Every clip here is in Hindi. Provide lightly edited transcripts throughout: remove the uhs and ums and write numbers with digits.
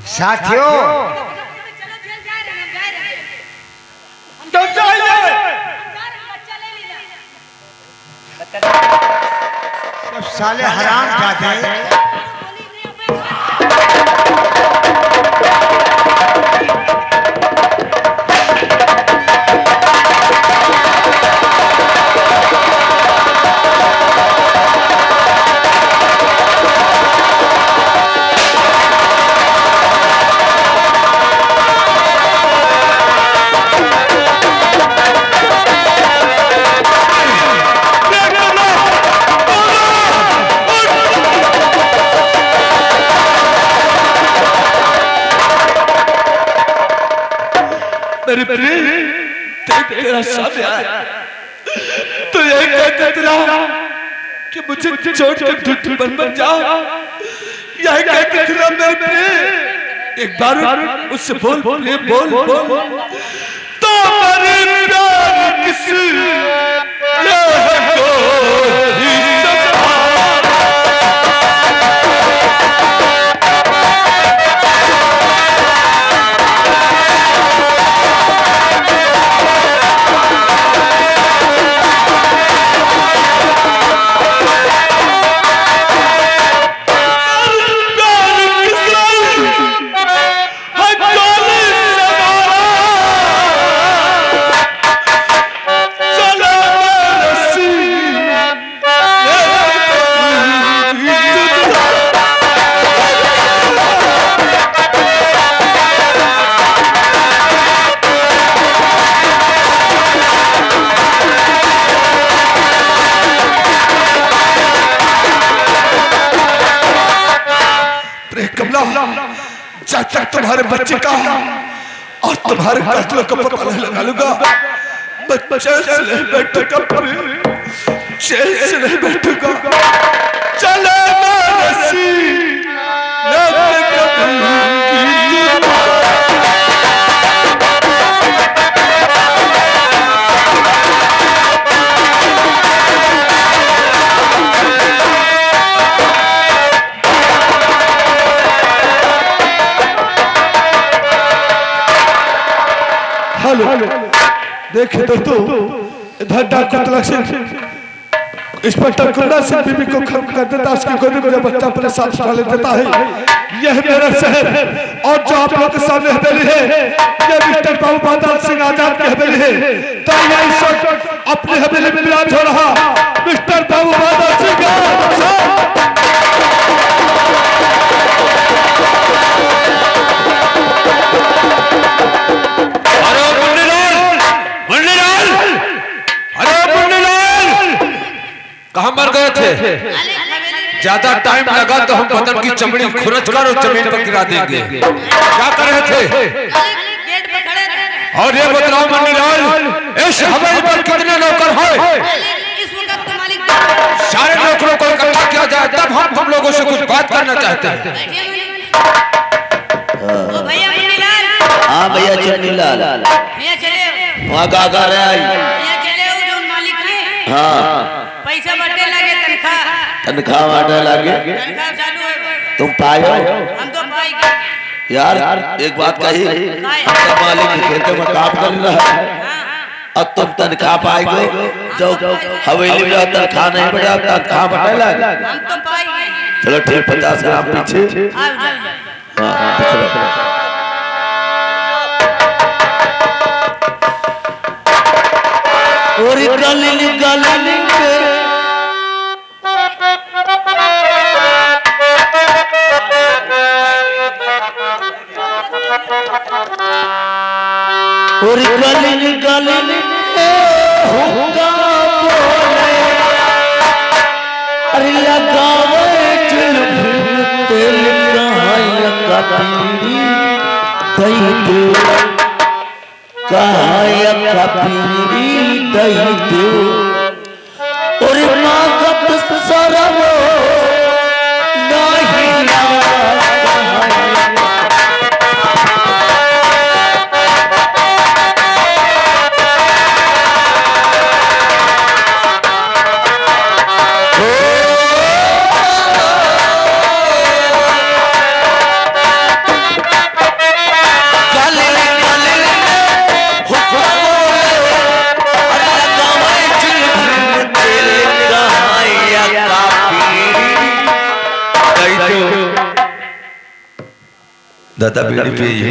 साथियों सब साले हराम जाते हैं। मेरे तेरा सामने आया तो ये कहते रहा कि मुझे छोड़ कर ढूंढ बन जाओ। यही कहते रहा मेरे एक बार उससे बोल तो मेरे प्यार किस जब तक तुम्हारे बच्चे का और तुम्हारे कातलों का पता नहीं लगा लूंगा बच्चे से नहीं बैठूंगा चैन से नहीं बैठूंगा। चले देखे दोस्तों इधर डाकू तलक से इंस्पेक्टर कुंदा सिंह बीबी को खत्म कर देता, उसकी गोदी में बच्चा अपने साथ डाल देता है। यह मेरा शहर है और जो आप लोगों के सामने हवेली है यह मिस्टर बाबू बादल सिंह आजाद की हवेली है। तो यह इस वक्त अपनी हवेली में विराज हो रहा मिस्टर बाबू बादल सिंह। कहाँ मर गए थे? ज्यादा टाइम लगा तो हम बदन की चमड़ी खुरच कर और जमीन पर गिरा देंगे। क्या कर रहे थे? और ये बताओ मन्नीलाल, इस हवेली पर कितने नौकर हैं? सारे नौकरों को इकट्ठा किया जाए तब हम तुम लोगों से कुछ बात करना चाहते हैं। हाँ भैया चन्नीलाल, वहाँ का कर रहे हैं? हाँ पैसा बढ़ने लगे, तनख्वाह बढ़ने लगे। तुम पाए हो? हम तो पाए यार एक बात कही, मालिक खेते में काम कर रहा है अब तुम तनख्वाह पाएगो। जो हवेली में तनख्वाह नहीं बढ़ा तनख्वाह बढ़ने लगे। चलो ठीक 50 ग्राम पीछे। और गली और गली होगा बोले अरे लगावे चल तेल कहाया का पीड़ी दई दो कहाया का पीड़ी दई दो और मागत सरम नहीं दादा बीड़ी पिए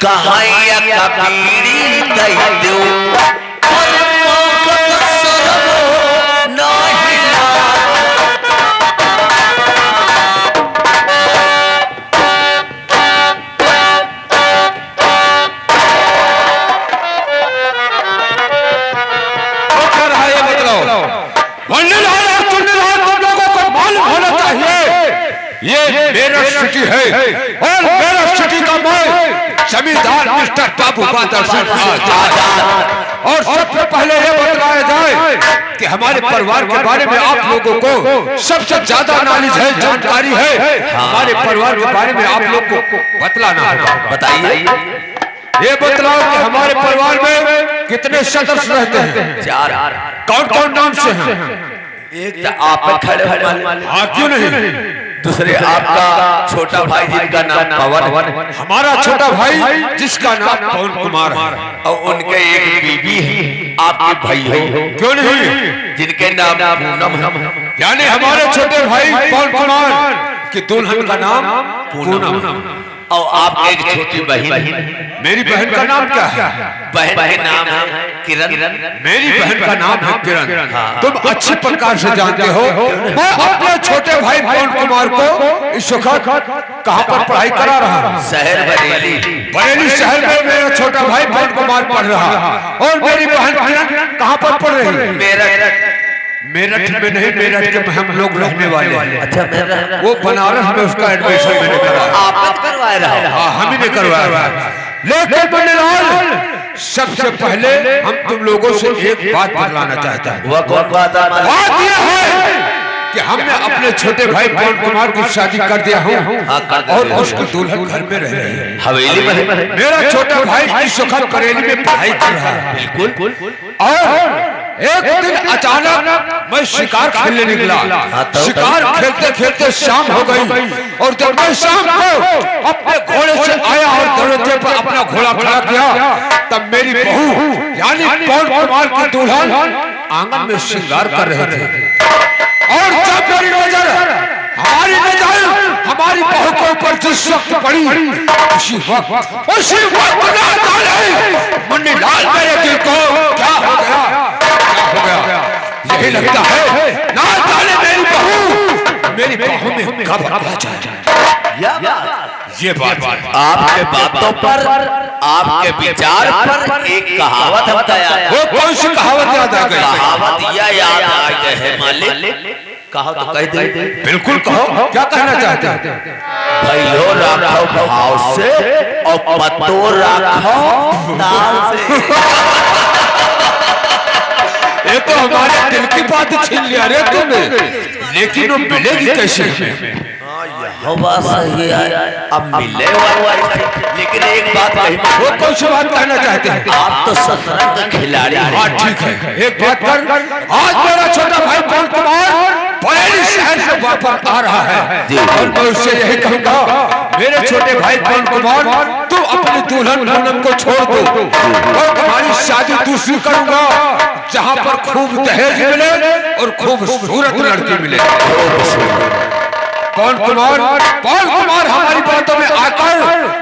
कहाया का बीड़ी दई दो और मौत सरब नहीं ये मेरा सिटी है और मेरा सिटी का मैं जमींदार मिस्टर बाबू बादल सिंह और सबसे पहले ये बताया जाए कि हमारे परिवार के बारे में आप लोगों को सबसे ज्यादा नॉलेज है, जानकारी है। हमारे परिवार के बारे में आप लोग को बतलाना होगा। बताइए, ये बतलाओ कि हमारे परिवार में कितने सदस्य रहते हैं? 4। कौन कौन नाम से हैं? एक तो आप खड़े हाँ, क्यों नहीं? दूसरे आपका छोटा भाई जिनका नाम पवन, हमारा छोटा भाई जिसका नाम पवन कुमार है, और उनके एक बीबी है, आपके भाई हो क्यों नहीं? जिनके नाम पूनम है। यानी हमारे छोटे भाई पवन कुमार की दुल्हन का नाम पूनम, और आपकी एक छोटी बहन। मेरी बहन का नाम क्या है? बहन का नाम है किरण। मेरी बहन का नाम है किरण। तुम अच्छी प्रकार से जानते हो मैं अपने छोटे भाई पवन कुमार को इस वक्त कहाँ पर पढ़ाई करा रहा हूँ? शहर बरेली शहर में मेरा छोटा भाई पवन कुमार पढ़ रहा है और मेरी बहन किरण कहाँ पर पढ़ रही है? मेरठ में नहीं, मेरठ में हम लोग रहने वाले हैं। अच्छा, वो बनारस में उसका एडमिशन मैंने कराया। आप करवाए रहे? हाँ, हम ही ने करवाया। लेकिन बंडेलाल, सबसे पहले हम तुम लोगों से एक बात बतलाना चाहता हूँ। वह कौन बात है? बात यह है कि हमने अपने छोटे भाई पवन कुमार की शादी कर दिया हूँ और उसकी दुल्हन घर में रह रही है, हवेली में। मेरा छोटा भाई इस वक्त बरेली में पढ़ाई कर रहा है। बिल्कुल। और एक दिन अचानक मैं शिकार खेलने निकला। शिकार खेलते खेलते शाम हो गई और जब मैं शाम को अपने घोड़े से आया और दरवाजे पर अपना घोड़ा खड़ा किया, तब मेरी बहू यानी पवन कुमार की दुल्हन आंगन में श्रृंगार कर रहे थे। और जब मेरी नजर हमारी बहू के ऊपर जिस वक्त पड़ी, उसी वक्त मुन्नी लाल मेरे दिल को क्या हो गया? यही लगता है ना जाने मेरी बहू में कब आ जाए। ये बात आपके बातों पर, आपके विचार पर एक कहावत बताया। वो कौन सी कहावत याद आ गई? कहावत यह याद आ गई है मालिक। कहो तो कह दे। बिल्कुल कहो, क्या कहना चाहते हैं? भैयो राखो भाव से और पत्तो राखो नाव से। ये तो हमारे दिल की बात छीन लिया रे तुमने, लेकिन वो मिलेगी कैसे? सही है, अब मिले लेकिन एक बात कही। वो कौन सी बात कहना चाहते हैं? आप तो शतरंज का खिलाड़ी हैं। हाँ ठीक है, एक बात कर, आज मेरा छोटा भाई पवन कुमार बरेली शहर से वापस आ रहा है और मैं उससे यही कहूँगा, मेरे छोटे भाई पवन कुमार तू अपनी दुल्हन पूनम को छोड़ दो और तुम्हारी शादी दूसरी करूंगा जहाँ पर खूब दहेज मिले और खूब सूरत लड़की मिले। पवन कुमार हमारी बातों में आकर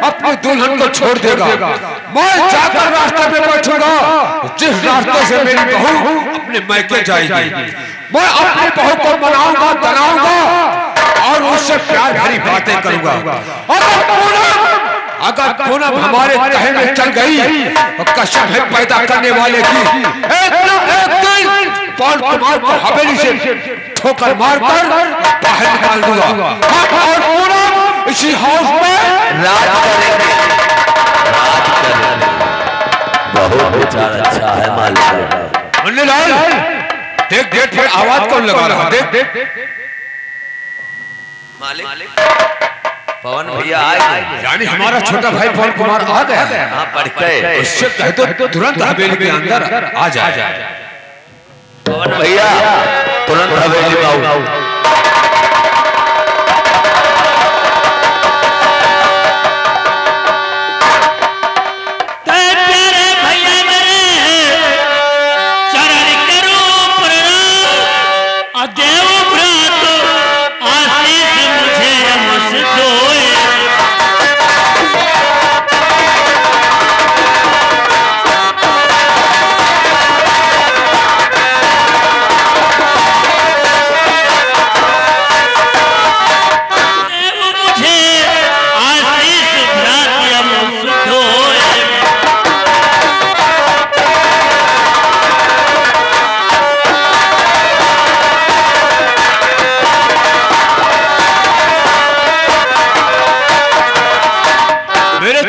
अपनी दुल्हन को छोड़ देगा। मैं जाकर रास्ते में बैठूंगा, जिस रास्ते से मेरी बहू अपने मैके जाएगी, मैं अपनी बहू को मनाऊंगा, तनाऊंगा और उससे प्यार भरी बातें करूंगा। अगर पूनम हमारे कहे में चल गई तो कसम है पैदा करने वाले की, एक दिन पवन कुमार को हवेली से ठोकर मारकर बाहर निकाल दूंगा और पूनम इसी हाउस में राज करेंगे। बहुत विचार अच्छा है मालिक। मुन्नीलाल, देख गेट पर आवाज कौन लगा रहा? देख मालिक पवन भैया आए, यानी हमारा छोटा भाई पवन कुमार आ गया। हाँ पढ़ के उससे कह दो तुरंत हवेली के अंदर आ जाए। पवन भैया तुरंत हवेली में आओ।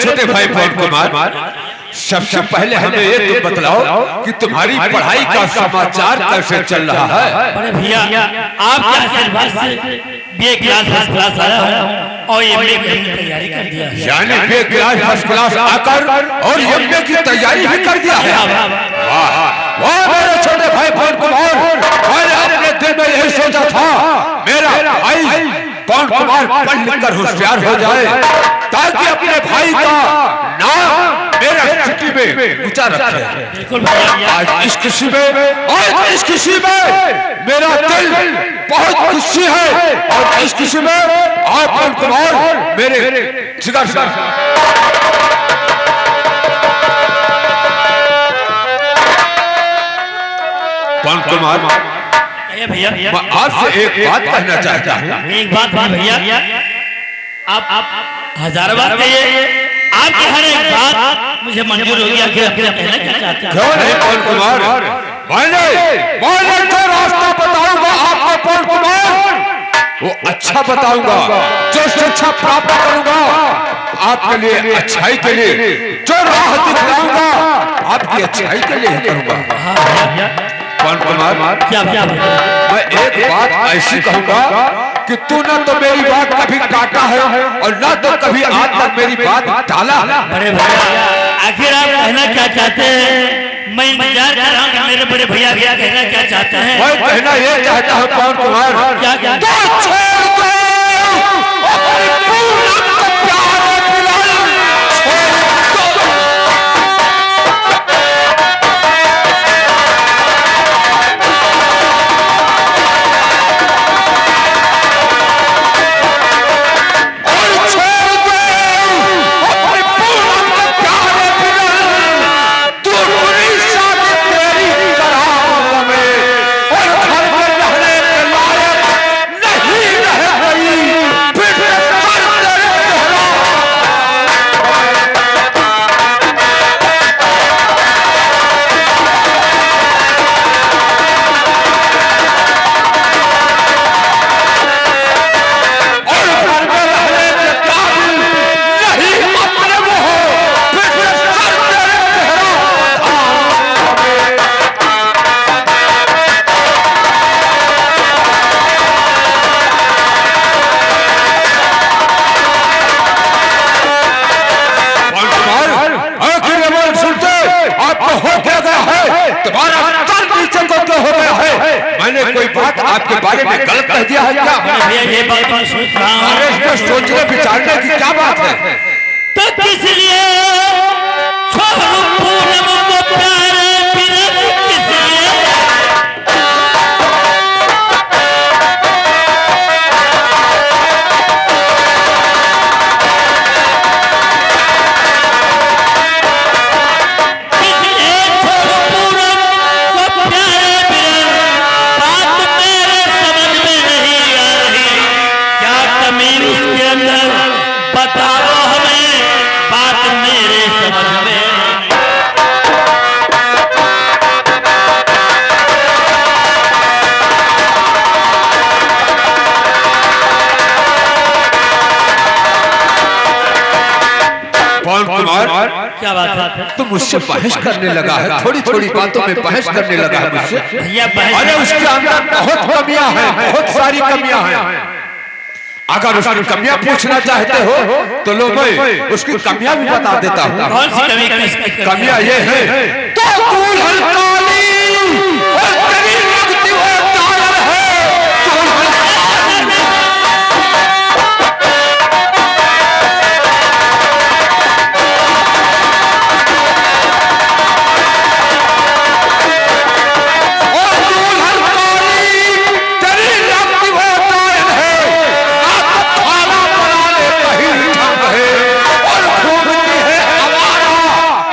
छोटे भाई पवन कुमार, सबसे पहले हमें ये तो बतलाओ कि तुम्हारी पढ़ाई का समाचार कैसे चल रहा है? बड़े भैया आपके आशीर्वाद से बीए क्लास फर्स्ट क्लास आया हूं और एमए की तैयारी कर दिया है। यानी बीए क्लास फर्स्ट क्लास आकर और एमए की तैयारी भी कर दिया है। वाह वाह मेरे छोटे भाई पवन कुमार, मैंने अपने दिल में यही सोचा था मेरा भाई पवन कुमार पढ़ लिख कर होशियार हो जाए ताकि अपने भाई का नाम मेरा सिटी में ऊंचा रखे। बिल्कुल भैया, आज इस खुशी में मेरा दिल बहुत खुशी है और इस खुशी में आप पवन कुमार मेरे जिगर से पवन कुमार भैया मैं आपसे एक बात कहना चाहता हूँ। एक बात भी भैया, आप हजार बार कहिए, आपकी हर एक बात मुझे मंजूर हो गया। क्या कहना क्या चाहते हैं? क्यों नहीं पवन कुमार, मैंने जो रास्ता बताऊंगा आपको पवन कुमार वो अच्छा बताऊंगा, जो शिक्षा प्राप्त करूंगा आपके लिए अच्छाई के लिए, जो राह दिखलाऊंगा आपकी अच्छाई के लिए ही करूंगा। पवन कुमार क्या मैं एक बात ऐसी कहूंगा कि तू न तो मेरी बात कभी काटा है और न तो कभी आज तक मेरी बात टाला। बड़े भैया आखिर आप कहना क्या चाहते हैं? मैं इंतजार कर रहा हूँ मेरे बड़े भैया क्या कहना क्या चाहते हैं। मैं कहना ये चाहता हूँ पवन कुमार, क्या क्या मैंने कोई बात आपके बारे में गलत कह दिया है क्या? भैया ये बात मैं सोच रहा हूँ। अरे इसमें सोचने विचारने की क्या बात है? तो किस लिए छोड़ू पूनम को प्यारे बिरह किस लिए? पवन क्या बात है? तो मुझसे बहस करने लगा है, थोड़ी थोड़ी बातों में बहस करने लगा है मुझसे। भैया बहस अरे उसके अंदर बहुत कमियां हैं, बहुत सारी कमियां हैं। अगर उसकी कमियां पूछना चाहते हो तो लो मैं उसकी कमियां भी बता देता हूँ। कौन सी कमी? किसकी कमियां ये है तो दुल्हन काली और तेरी लगती हुई कायल है। और दुल्हन काली तेरी लगती हुई कायल है। आप खाना बनाने का ही ढंग है और घूमती है आवारा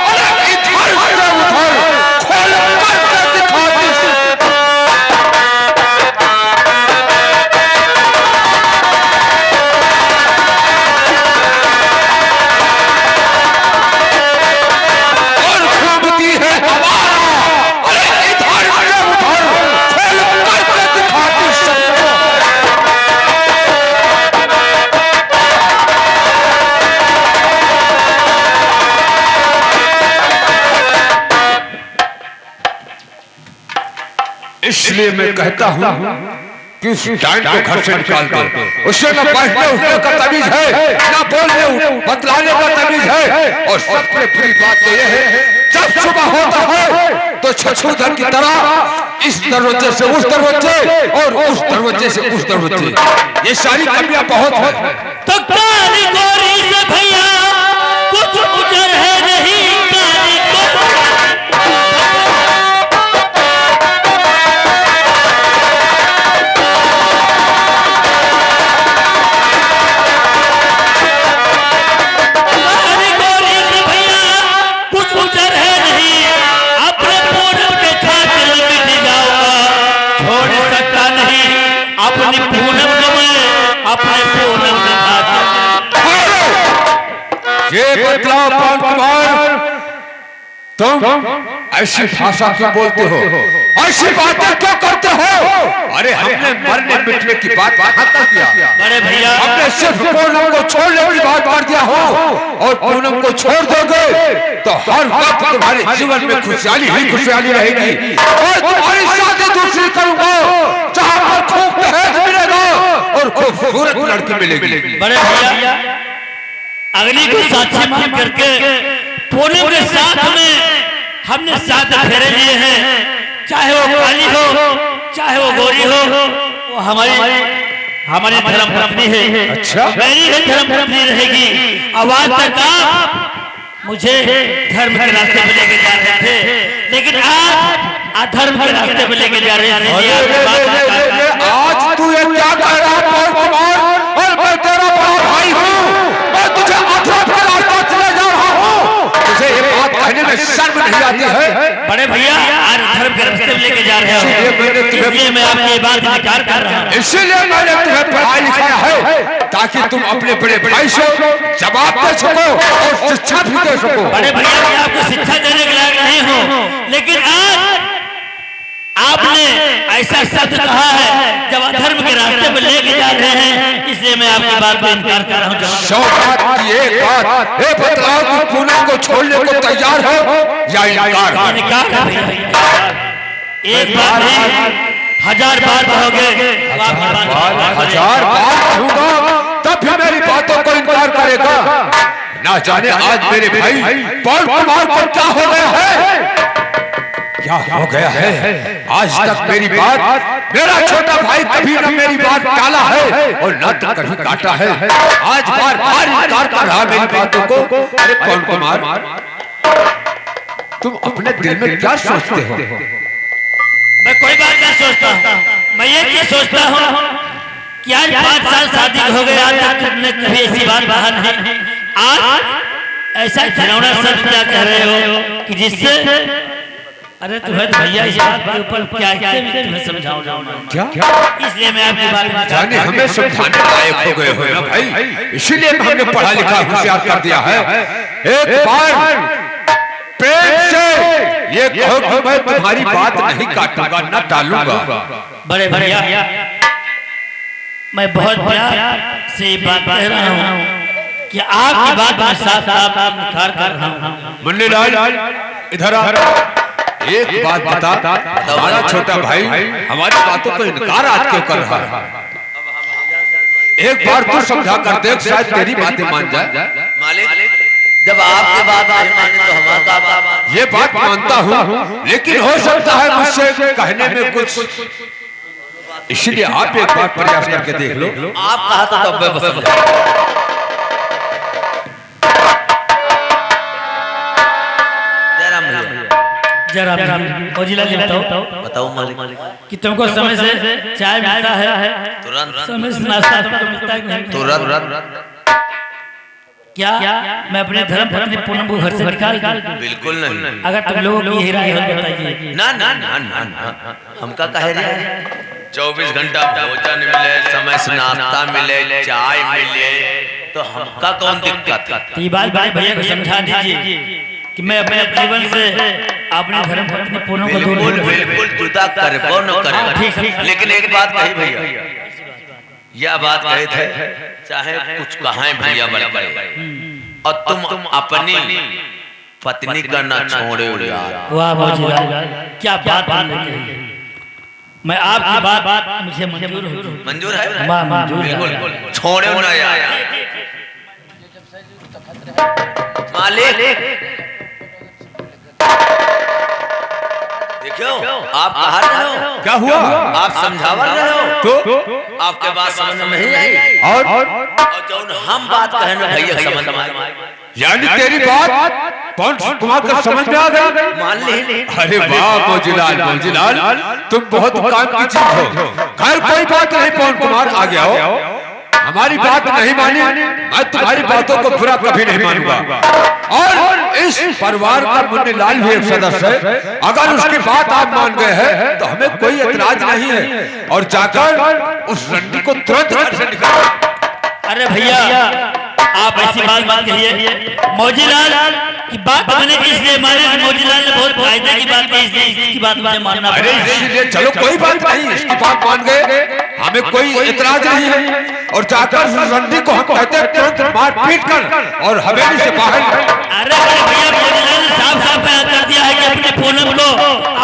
और इधर से उधर खोल कर दिखाती है। और घूमती है आवारा और इधर से उधर खोल कर दिखाती सबको। इसलिए मैं कहता हूँ कि उस डांड को घर से निकाल दो। उससे न बैठने उठने का तमीज है, न बोलने बतलाने का तमीज है। और सबसे बड़ी बात तो यह है जब सुबह होता है तो छछूदर की तरह इस दरवाजे से उस दरवाजे और उस दरवाजे से उस दरवाजे, ये सारी कमियां बहुत है। तो काली गोरी से भैया कुछ उजर है नहीं। काली गोरी से भैया कुछ उजर है नहीं। अपने पूनम के खातिर मिट जाऊंगा, छोड़ सकता नहीं अपनी पूनम को मैं, अपने पूनम के खातिर। ये बतलाओ पवन कुमार, तुम ऐसी भाषा क्यों बोलते हो, ऐसी बातें क्यों करते हो? अरे हमने मरने मिटने की बात कहाँ तक किया? बड़े भैया हमने सिर्फ पूनम को छोड़ने की बात कर दिया हो, और पूनम को छोड़ दोगे तो हर वक्त तुम्हारे जीवन में खुशहाली ही खुशहाली रहेगी। और तुम्हारी शादी दूसरी करूंगा जहाँ पर खूब दहेज मिलेगा और खूबसूरत लड़की मिलेगी। बड़े भैया अग्नि को साक्षी मान करके पूनम के साथ में हमने 7 फेरे लिए हैं। चाहे वो काली हो चाहे वो गोरी हो, वो हमारी धर्म पत्नी है। अच्छा। मेरी ही धर्म पत्नी रहेगी। आवाज तक आप मुझे धर्म के रास्ते पे लेके जा रहे थे, लेकिन आप अधर्म के रास्ते पे लेके जा रहे हैं। आज तू ये क्या कह रहा है पवन कुमार? और मैं तेरा बड़ा भाई हूँ, मैं तुझे अधर्म के रास्ते चले जा रहा हूँ। तुझे ये बात कहने में शर्म नहीं आती है? बड़े भैया आज धर्म के रास्ते पे लेके जा रहे हो, इसलिए मैं आपकी बात विचार कर रहा हूँ। इसीलिए मैंने तुम्हें पढ़ा लिखाया है ताकि तुम अपने बड़े भाई से जवाब दे सको और शिक्षा भी दे सको। बड़े भैया मैं आपको शिक्षा देने के लायक नहीं हूँ, लेकिन आज आपने ऐसा शब्द कहा है जब अधर्म के रास्ते पे लेके जा रहे हैं, इसलिए मैं आपकी बात पे इनकार कर रहा हूँ। शौकत की एक बात ये बतलाओ कि पूनम को छोड़ने को तैयार हो या इनकार? इनकार है भैया। एक बार नहीं 1000 बार कहोगे, 1000 बार कहूंगा तब भी मेरी बातों को इनकार करेगा। ना जाने आज मेरे भाई पवन कुमार को क्या हो गया है, क्या हो गया है? आज तक मेरी बात, मेरा छोटा भाई कभी न मेरी बात टाला है और न तो कभी काटा है। आज बार बार इनकार कर रहा मेरी बातों को। अरे पवन कुमार, तुम अपने दिल में क्या सोचते हो? मैं कोई बात नहीं सोचता, मैं ये चीज सोचता हूँ कि आज 5 साल शादी हो गए, आज तक तुमने कभी ऐसी बात कहा नहीं। आज ऐसा घिनौना शब्द क्या कह रहे हो कि जिससे, अरे तुम्हें तो भैया इस बात के ऊपर क्या तुम्हें समझाऊं क्या? इसलिए मैं आपकी बात जाने हमें समझाने लायक हो गए हो ना भाई, इसीलिए हमने पढ़ा लिखा होशियार कर दिया है। एक बार प्रेम से ये कहो कि मैं तुम्हारी बात नहीं काटूंगा न टालूंगा। बड़े भैया मैं बहुत प्यार से बात कह रहा हूँ, कि आपकी बात में साफ साफ इनकार कर रहा हूँ। मुन्नी लाल इधर आ। एक बात बता, हमारा छोटा भाई हमारी बातों को इनकार आज क्यों कर रहा है? एक बार तू समझा कर देख, शायद तेरी बातें मान जाए। मालिक जब आपके बात नहीं माने तो हमारा बात। ये बात मानता हूँ, लेकिन हो सकता है मुझसे कहने में कुछ, इसलिए आप एक बार प्रयास करके देख लो। आप कहा तो तब मैं बस जरा ओजिला जी बताओ मालिक कि तुमको समय से चाय मिलता है, तुरंत समय से नाश्ता तुमको मिलता है कि नहीं? तुरंत क्या मैं अपने धर्म पत्नी पूनम को घर से निकाल दूं? बिल्कुल नहीं। अगर तुम लोगों की हीरा है बताइए। ना ना ना ना ना हमका कहे रहे 24 घंटा भोजन मिले, समय से नाश्ता मिले, चाय मिले, तो हमका कौन दिक्कत? ये बात भाई भैया को समझा दीजिए कि मैं अपने जीवन से अपने धर्म पत्नी पूनम को दूर बिल्कुल नहीं बिल्कुल जुदा करबो न करे। लेकिन एक बात कही भैया, यह बात कहे थे चाहे कुछ कहें भैया बड़े और तुम अपनी पत्नी का ना छोड़े यार। वाह मौजूदा क्या बात है। मैं आपकी बात मुझे मंजूर हो। मंजूर है? वाह मंजूर है। बिल्कुल छोड़े ना यार। मालिक देखो आप कहा रहे हो, क्या हुआ? आप समझावा रहे हो तो आपके बात समझ में नहीं आई, और जो हम बात कहें ना भैया समझ में आई। यानी तेरी बात पवन कुमार का समझ में आ गई? मान ले। अरे वाह मौजूलाल, मौजूलाल तुम बहुत काम की चीज हो। खैर कोई बात नहीं पवन कुमार, आ गया हो। हमारी बात नहीं मानी, मैं तुम्हारी बातों को बुरा कभी नहीं मानूंगा। और इस परिवार का मुन्नी लाल भी एक सदस्य है, अगर उसकी बात आप मान गए हैं तो हमें कोई एतराज नहीं है। और जाकर उस रंडी को तुरंत घर से निकालो। अरे भैया आप ऐसी बात मत कहिए। मौजीलाल की बात मैंने इसलिए मानी कि मौजीलाल ने बहुत फायदे की बात कही, इसलिए इसकी बात मुझे मानना अरे पड़ा। इसीलिए चलो कोई बात नहीं, इसकी बात मान गए, हमें कोई एतराज नहीं है। और जाकर उस रंडी को हम कहते हैं तुरंत मार पीट कर और हवेली से बाहर। अरे भैया मौजीलाल ने साफ साफ बयान कर दिया है कि अपने पूनम को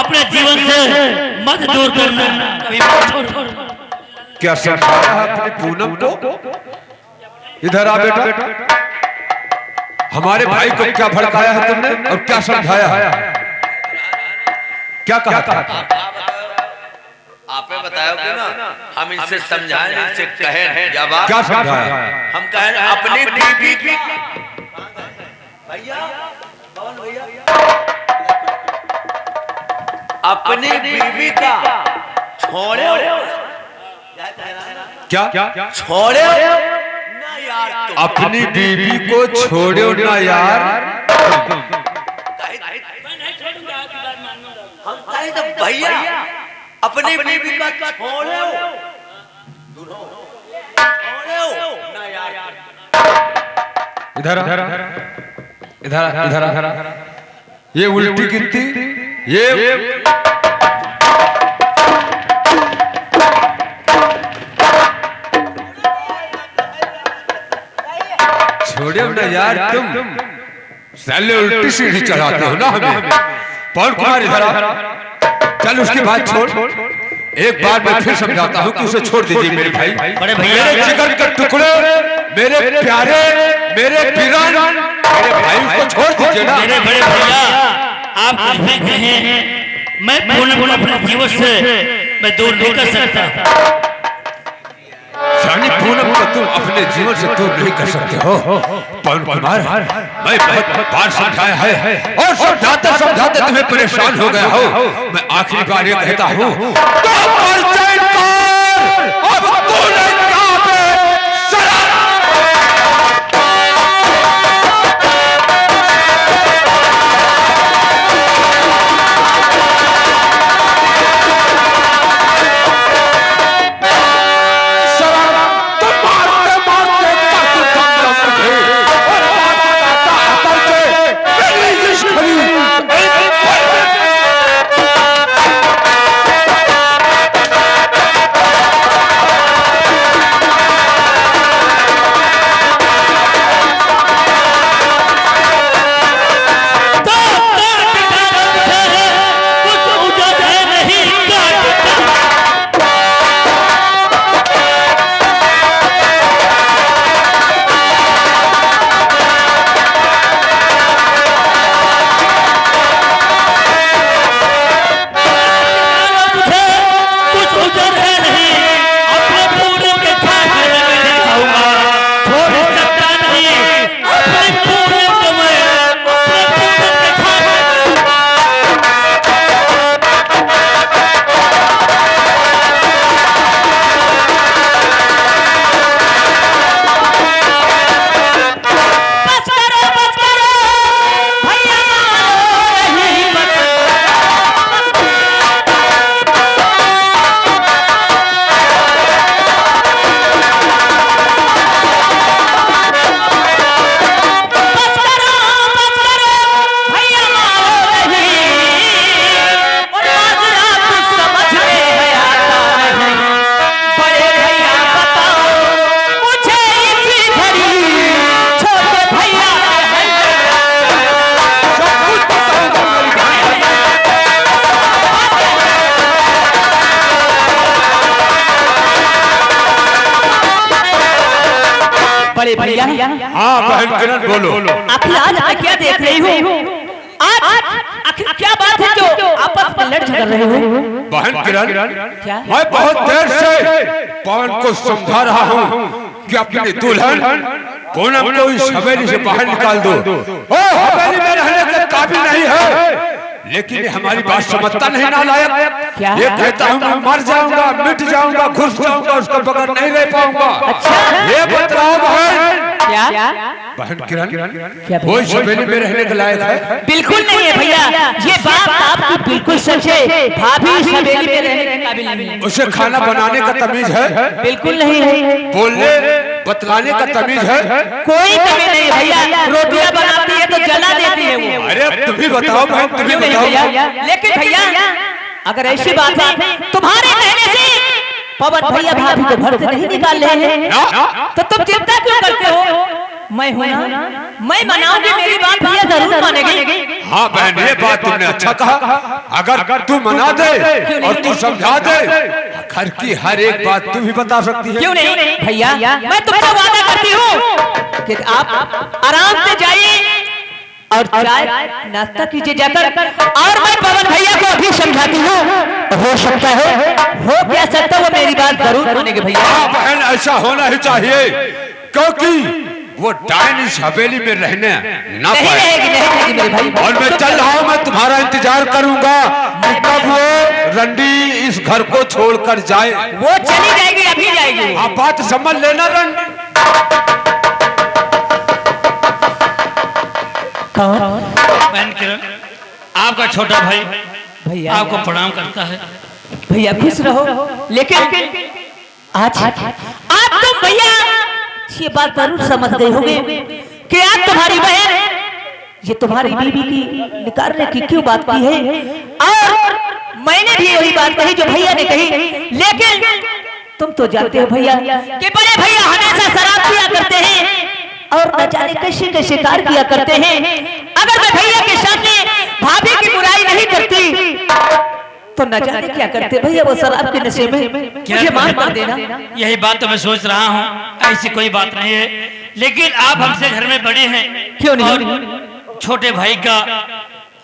अपने जीवन से मत दूर करना, कभी मत छोड़ो। क्या समझाया है अपने पूनम को? इधर आ बेटा, हमारे भाई को क्या भड़काया है तुमने और क्या समझाया है? क्या कहा था? आपे बताओगे ना, हम इनसे समझाएं, इनसे कहें या बात क्या समझाया? हम कहें अपनी बीवी की अपनी बीवी का छोड़े क्या छोड़े ना यार तुम। अपनी बीवी को छोड़ो ना यार। हम कहें तो भैया अपनी बीवी का छोड़े ना यार। इधर इधर इधर, ये उल्टी गिनती, ये छोड़ो ना यार तुम, साले उल्टी सीढ़ी चढ़ाते हो ना हमें। पवन कुमार इधर आ, चल उसकी बात छोड़। एक बार मैं फिर समझाता हूँ कि उसे छोड़ दीजिए मेरे भाई। बड़े भैया मेरे जिगर के टुकड़े, मेरे प्यारे, मेरे पीरन, मेरे भाई को छोड़ दीजिए ना। मेरे बड़े भैया आप कुछ भी कहें, मैं पूनम को अपने जीवन से मैं दूर नहीं कर सकता। यानी पूनम को तुम अपने जीवन से दूर नहीं कर सकते हो? पवन कुमार मैं बहुत बार समझाया है और समझाते समझाते तुम्हें परेशान हो गया हो। मैं आखिरी बार ये कहता हूँ अब तूने यहाँ पे बड़े भैया। हाँ बहन किरण बोलो। आखिर आज मैं क्या देख रही हूँ? आज आखिर क्या बात है जो आपस में लड़ झगड़ रहे हो? बहन किरण क्या? मैं बहुत देर से पवन को समझा रहा हूँ कि अपनी दुल्हन पूनम को इस हवेली से बाहर निकाल दो। ओ हवेली में रहने के काबिल नहीं है, लेकिन ये हमारी बात समझता नहीं नालायक। क्या? ये कहता हूँ मैं मर जाऊंगा, मिट जाऊंगा, घुस जाऊंगा, उसके बगैर नहीं रह पाऊंगा। ये बतलाओ बहन। क्या? बहन किरण वो इस हवेली में रहने के लायक है? बिल्कुल नहीं है भैया, ये बात आपकी बिल्कुल सच है। भाभी इस हवेली में रहने के काबिल नहीं है। उसे खाना बनाने का तमीज है? बिल्कुल नहीं है। बोलने बतलाने का तमीज है? कोई कमी नहीं भैया, रोटियां बनाती है तो जला देती है वो। अरे तुम ही बताओ बहन, तुम ही बताओ। लेकिन भैया अगर ऐसी बात है तुम्हारे कहने से पवन भैया भाभी को घर से नहीं निकाल रहे हैं तो तुम चिंता क्यों करते हो? मैं हूं ना, मैं मनाऊंगी, मेरी बात भैया जरूर मानेंगे। हाँ बहन ये बात तुमने अच्छा कहा। अगर तू मना दे और तू समझा दे, घर की हर एक बात तू भी बता सकती है। क्यों नहीं भैया, मैं तुमसे वादा करती हूँ कि आप आराम से जाइए और चाय नाश्ता कीजिए जाकर, और मैं पवन भैया को अभी समझाती हूँ। हो सकता है, हो क्या सकता, वो मेरी बात जरूर मानेंगे भैया। हाँ बहन ऐसा होना ही चाहिए, क्योंकि वो डायन इस हवेली में रहने ना नहीं पाए। रहेगी, नहीं रहेगी मेरे भाई। और मैं चल रहा हूँ, मैं तुम्हारा इंतजार करूंगा कब वो रंडी इस घर को छोड़कर जाए। वो चली जाएगी, अभी जाएगी। आप बात समझ लेना रंडी। बहन किरण, आपका छोटा भाई भैया आपको प्रणाम करता है। भैया खुश रहो, लेकिन आज तुम भैया ये बात जरूर समझ गए होंगे कि आज तुम्हारी बहन ये तुम्हारी बीवी की निकालने की क्यों बात की है, और मैंने भी यही बात कही जो भैया ने कही। लेकिन तुम तो जानते हो भैया कि बड़े भैया हमेशा शराब पिया करते हैं और न जाने कैसे कैसे कार्य किया करते हैं। अगर मैं भैया के सामने भाभी की बुराई नहीं करती तो न जाने क्या करते भैया, वो शराब के नशे में मुझे माफ कर देना। यही बात तो मैं सोच रहा हूँ, ऐसी कोई बात नहीं है, लेकिन आप हमसे घर में बड़े हैं। क्यों नहीं? और छोटे भाई का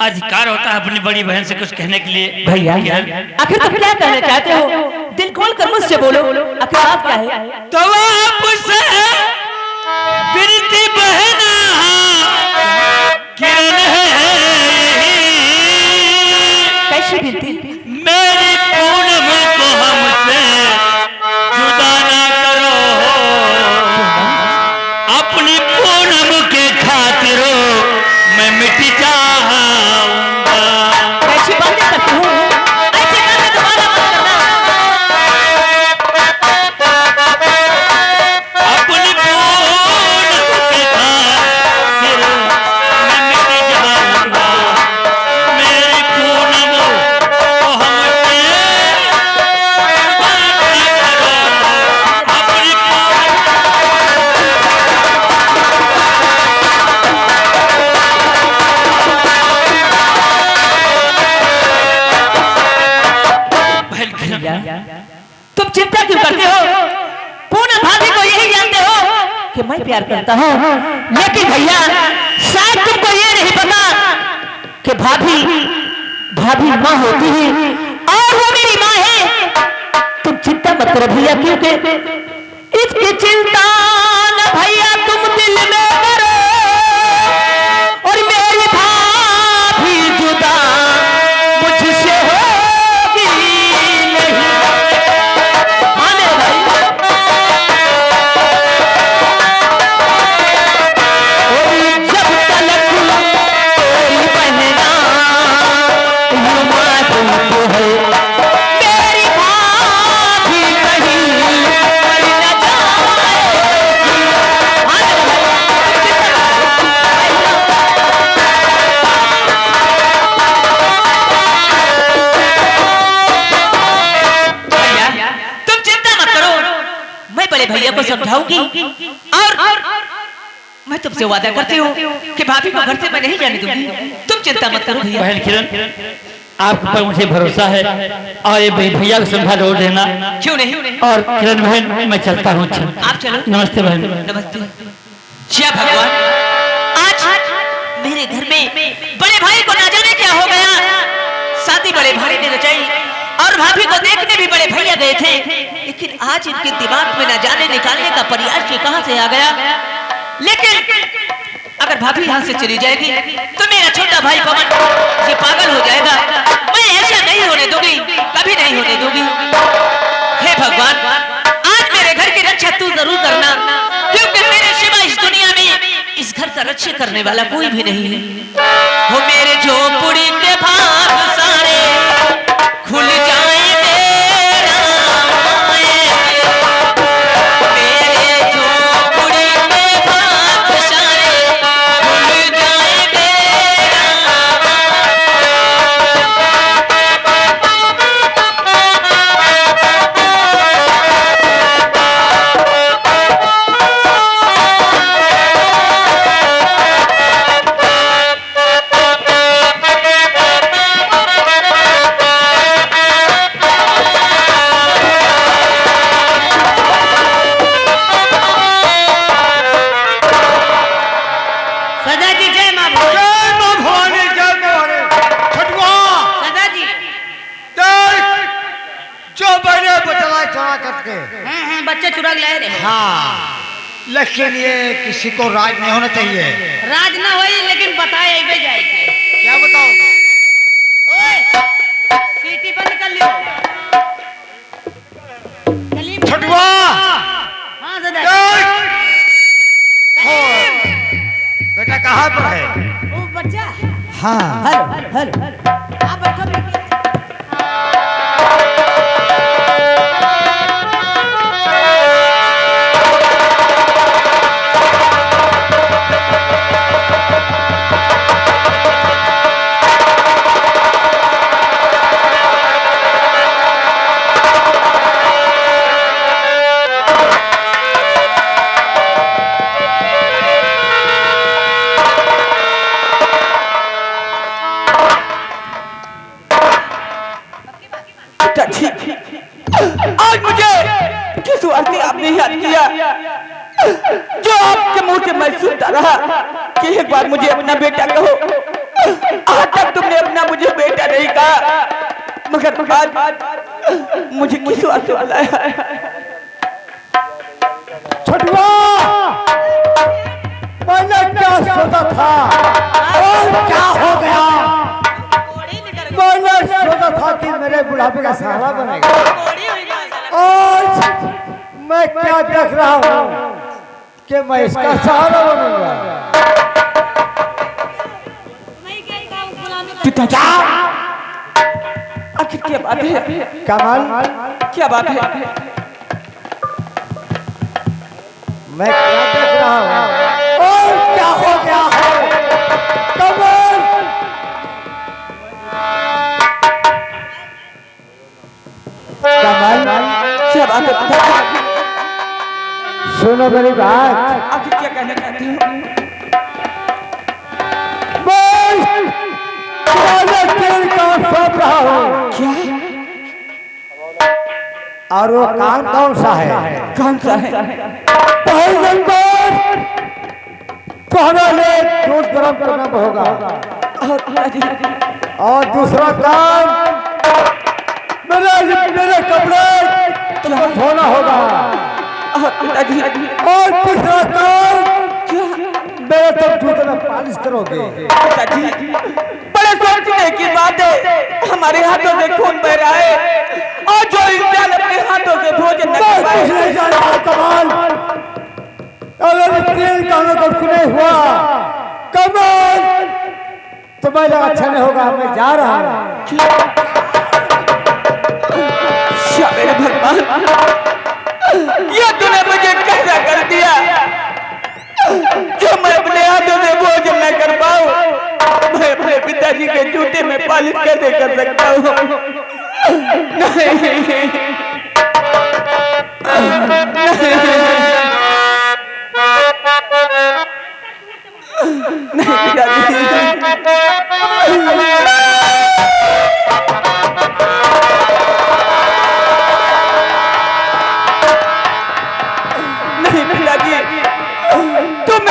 अधिकार होता है अपनी बड़ी बहन से कुछ कहने के लिए। भैया आखिर तुम क्या कहना चाहते हो? दिल खोल कर मुझसे बोलो, आखिर बात क्या है? तो आपसे बिनती बहना किरण है, कैसी बिनती? मेरी पूनम को हमसे जुदा ना करो, अपनी पूनम के खातिर मैं मिट जाऊंगा। कैसी बातें करती हूँ? ऐसी बातें दोबारा मत करना। अपनी पूनम के खातिर मैं मिट जाऊंगा, मेरी पूनम को हमसे जुदा ना करो, अपनी भैया तुम चिंता क्यों करते हो? पूनम भाभी को यही जानते हो कि मैं प्यार करता हूँ, लेकिन भैया शायद तुमको ये नहीं पता कि भाभी माँ होती है और वो मेरी माँ है। तुम चिंता मत करो भैया, क्योंकि इसकी चिंता न भैया तुम दिल में करो, और मेरी भाभी जुदा मुझसे होगी नहीं। हाँ मेरे भाई, और जब तलक तेरी बहना यूं मासूम है, मेरी भाभी कहीं मर न जाएगी। हाँ मेरे भैया तुम चिंता मत करो, मैं बड़े भैया को समझाऊंगी, और मैं तुमसे वादा करती हूँ कि भाभी को घर से मैं नहीं जाने दूंगी। तुम चिंता मत करो भैया। बहन किरण, आप पर मुझे भरोसा है, और ये भैया को समझा जरूर देना। क्यों नहीं? और किरण बहन मैं चलता हूँ। आप चलो। नमस्ते बहन। नमस्ते। क्या भगवान, आज मेरे घर में बड़े भाई को ना जाने क्या हो गया। शादी बड़े भाई ने रचाई और भाभी को देखने भी बड़े भैया गए थे, लेकिन आज इनके दिमाग में ना जाने निकालने का प्रयास ये कहां से आ गया। लेकिन अगर भाभी यहाँ से चली जाएगी तो मेरा छोटा भाई पवन ये पागल हो जाएगा। मैं ऐसा नहीं होने दूंगी, कभी नहीं होने दूंगी। हे भगवान, आज मेरे घर की रक्षा तू जरूर करना, क्योंकि मेरे सिवा इस दुनिया में इस घर का रक्षा करने वाला कोई भी नहीं है। हो मेरे झोपड़ी के भाग सारे खुल जाएंगे, बच्चे चुरा लाए रहे। हाँ, लेकिन ये किसी को राज नहीं होना चाहिए। राज ना हो लेकिन बताए जाएगी। क्या बताओगे? ओए, सीटी बंद कर लियो। छठवा। हाँ दादा। बेटा कहाँ पर है? वो बच्चा। हाँ। Hello hello. आप बैठो बेटा। आज मुझे किस वास्ते आपने याद किया, जो आपके मुंह से मैं सुनता रहा कि एक बार मुझे अपना बेटा कहो। आज तक तुमने अपना मुझे बेटा नहीं कहा, मगर आज मुझे किस वास्ते बुलाया? छठवा, मैंने क्या सोचा था और क्या हो गया? मैंने सोचा था कि मेरे बुढ़ापे का सहारा बनेगा। आज मैं क्या देख रहा हूँ कि मैं इसका सहारा बनूंगा। पिताजी, आखिर क्या बात है? कमल, क्या बात है? मैं क्या देख रहा हूँ और क्या हो गया है? कमल, क्या बात है? सुनो मेरी बात। आखिर क्या कहना चाहते हो? मैं तेरे काम सौंप रहा हूँ। क्या? और वो काम कौन सा है? कौन सा है? पहले दूध गर्म करना होगा और दूसरा काम मेरे कपड़े तुमको धोना होगा और तीसरा काम मेरे तुम जूते में पालिश करोगे। बड़े सोचने की बात है, हमारे हाथों से खून बह रहा है और जो इंसान अपने हाथों से भोजन न कर पाए। कमाल, अगर तेल कानों को सुने हुआ कमाल तो मेरा अच्छा नहीं होगा। मैं जा रहा हूँ। मेरे भगवान, ये तूने मुझे कैसा कर दिया जो मैं अपने हाथों से भोजन न कर पाऊं। मैं अपने पिताजी के जूते में पालिश कैसे कर सकता हूँ? नहीं पिताजी, तुम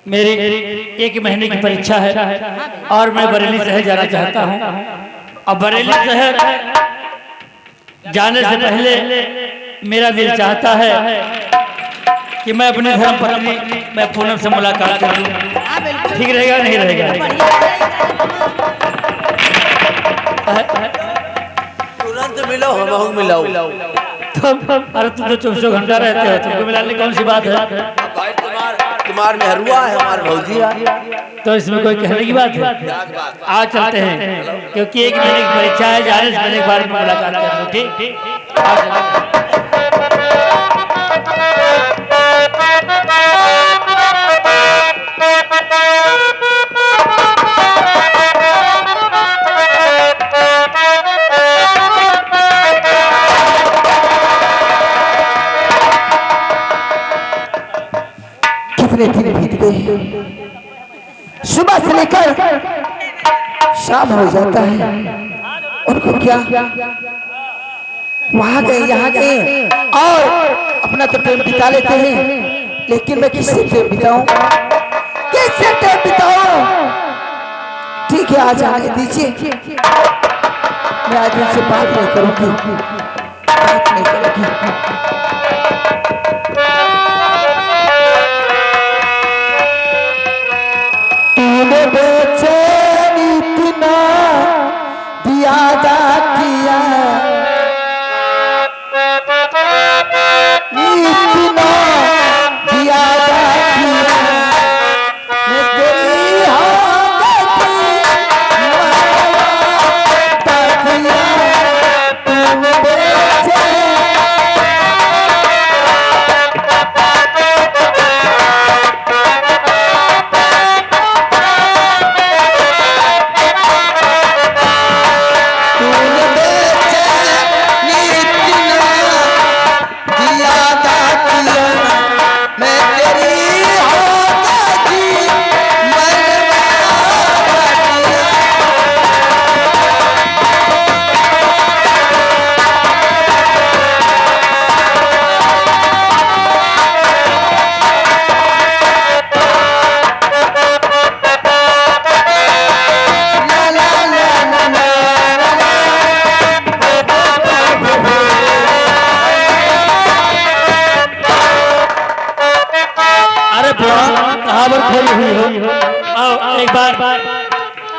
मेरी 1 महीने की परीक्षा है और मैं बरेली शहर जाना चाहता हूँ। अब बरेली शहर जाने से पहले मेरा दिल चाहता है कि मैं अपने धर्म पत्नी मैं पूनम से मुलाकात कर लूँ। ठीक रहेगा नहीं रहेगा? तुरंत मिलो हम मिलाओ। अरे तुम तो 24 घंटा रहते हो, तुमको मिलाने कौन सी बात है? भाई तुम्हार मेहरुआ है हमारे भौजी। तो इसमें कोई कहने की बात है? आज चलते हैं क्योंकि 1 महीने की परीक्षा है, जाने से पहले एक बार मुलाकात कर लो। ठीक आज चलते हैं। कितने दिन बीत गए, सुबह से लेकर शाम हो जाता है, उनको क्या वहां गए यहाँ गए और अपना तो टाइम बिता लेते हैं, लेकिन मैं किससे टाइम बिताऊं, किससे टाइम बिताऊं? ठीक है आज आने दीजिए, मैं आज उनसे बात नहीं करूंगी, बात नहीं करूंगी। बेचैन इतना दियादा किया, इतना दियादा किया, मैं तेरी हाथ की माता किया, तुम बेचैन दिया था।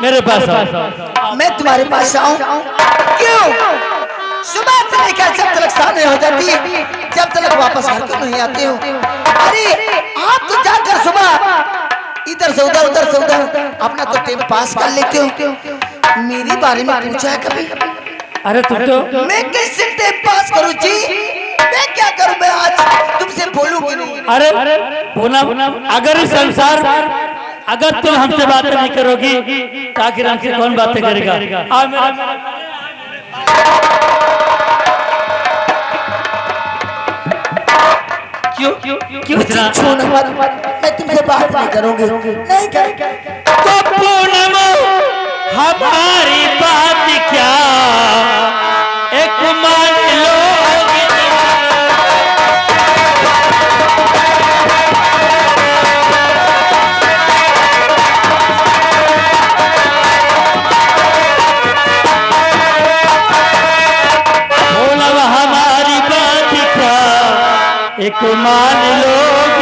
मेरे पास आओ। मैं तुम्हारे पास आऊं? क्यों? सुबह से लेकर जब तक सामने हो जाती है, जब तक वापस घर को नहीं आते हो। अरे आप तो जाकर सुबह इधर से उधर अपना तो टाइम पास कर लेते हो। मेरे बारे में पूछा है कभी? अरे तुम तो मैं कैसे टाइम पास करूं जी? मैं क्या करूं? मैं आज तुमसे बोलूंगी नहीं। अरे पूनम, अगर इस संसार अगर तुम हमसे बातें नहीं करोगी तो आखिर हमसे कौन बातें करेगा? आ क्यों छोड़ मत, मैं तुमसे बात नहीं करूंगी, नहीं करूंगी। तो पूनम हमारी बात क्या एक मान लोगे? पूनम हमारी बात क्या एक मान लोगे?